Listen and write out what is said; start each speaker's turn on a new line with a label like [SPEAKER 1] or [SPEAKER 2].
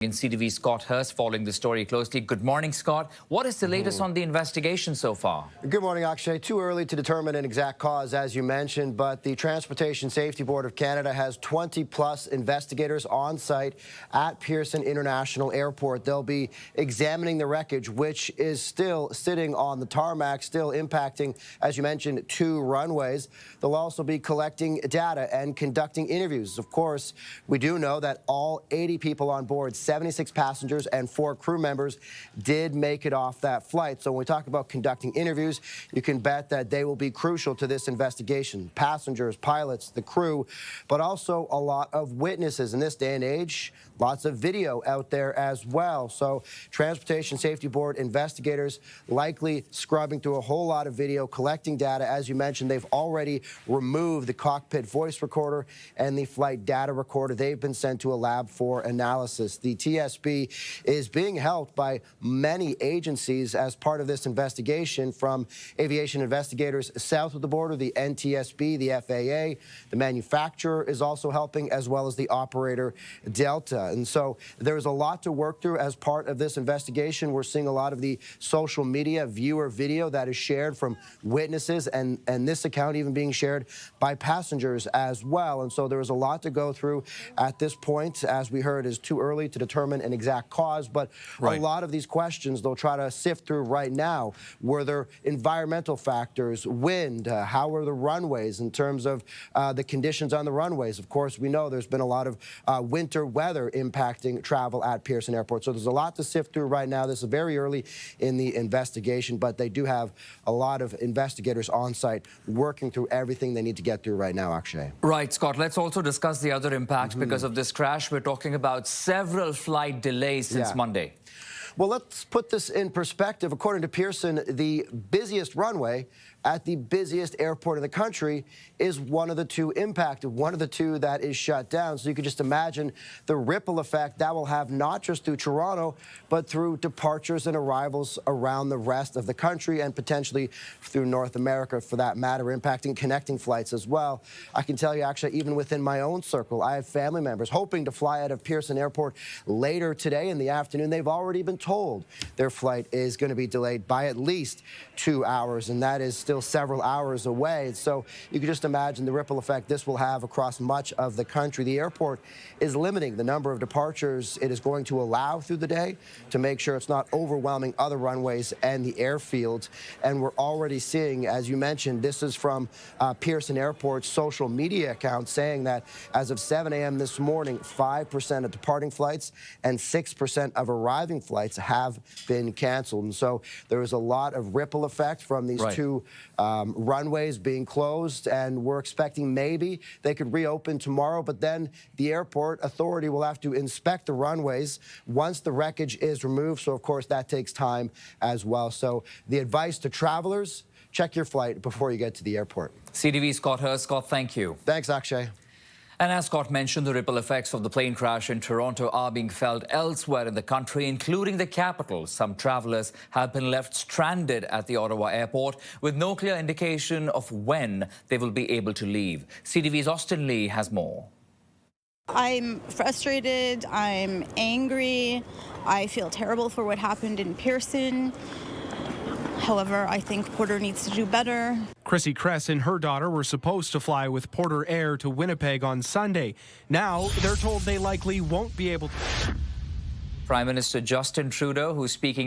[SPEAKER 1] In CTV, Scott Hurst following the story closely. Good morning, Scott. What is the latest on the investigation so far?
[SPEAKER 2] Good morning, Akshay. Too early to determine an exact cause, as you mentioned, but the Transportation Safety Board of Canada has 20-plus investigators on site at Pearson International Airport. They'll be examining the wreckage, which is still sitting on the tarmac, still impacting, as you mentioned, 2 runways. They'll also be collecting data and conducting interviews. Of course, we do know that all 80 people on board, 76 passengers and 4 crew members, did make it off that flight. So when we talk about conducting interviews, you can bet that they will be crucial to this investigation. Passengers, pilots, the crew, but also a lot of witnesses. In this day and age, lots of video out there as well. So Transportation Safety Board investigators likely scrubbing through a whole lot of video, collecting data. As you mentioned, they've already removed the cockpit voice recorder and the flight data recorder. They've been sent to a lab for analysis. The TSB is being helped by many agencies as part of this investigation, from aviation investigators south of the border, the NTSB, the FAA. The manufacturer is also helping, as well as the operator, Delta. And so there's a lot to work through as part of this investigation. We're seeing a lot of the social media viewer video that is shared from witnesses, and this account even being shared by passengers as well. And so there is a lot to go through at this point. As we heard, it's too early to determine an exact cause, but a lot of these questions they'll try to sift through right now. Were there environmental factors, wind, how are the runways in terms of the conditions on the runways? Of course, we know there's been a lot of winter weather impacting travel at Pearson Airport. So there's a lot to sift through right now. This is very early in the investigation, but they do have a lot of investigators on site working through everything they need to get through right now, Akshay.
[SPEAKER 1] Right, Scott. Let's also discuss the other impacts because of this crash. We're talking about several flight delays since Monday.
[SPEAKER 2] Well, let's put this in perspective. According to Pearson, the busiest runway at the busiest airport in the country is one of the 2 impacted, one of the 2 that is shut down. So you can just imagine the ripple effect that will have, not just through Toronto, but through departures and arrivals around the rest of the country, and potentially through North America, for that matter, impacting connecting flights as well. I can tell you, actually, even within my own circle, I have family members hoping to fly out of Pearson Airport later today in the afternoon. They've already been told their flight is going to be delayed by at least 2 hours, and that is still several hours away. So you can just imagine the ripple effect this will have across much of the country. The airport is limiting the number of departures it is going to allow through the day to make sure it's not overwhelming other runways and the airfields. And we're already seeing, as you mentioned, this is from Pearson Airport's social media account, saying that as of 7 a.m. this morning, 5% of departing flights and 6% of arriving flights have been canceled. And so there is a lot of ripple effect from these 2 runways being closed, and we're expecting maybe they could reopen tomorrow, but then the airport authority will have to inspect the runways once the wreckage is removed. So of course that takes time as well. So the advice to travelers: check your flight before you get to the airport.
[SPEAKER 1] CTV Scott Hurst. Scott, thank you.
[SPEAKER 2] Thanks, Akshay.
[SPEAKER 1] And as Scott mentioned, the ripple effects of the plane crash in Toronto are being felt elsewhere in the country, including the capital. Some travellers have been left stranded at the Ottawa airport with no clear indication of when they will be able to leave. CTV's Austin Lee has more.
[SPEAKER 3] I'm frustrated, I'm angry, I feel terrible for what happened in Pearson. However, I think Porter needs to do better.
[SPEAKER 4] Chrissy Kress and her daughter were supposed to fly with Porter Air to Winnipeg on Sunday. Now they're told they likely won't be able to.
[SPEAKER 1] Prime Minister Justin Trudeau, who's speaking out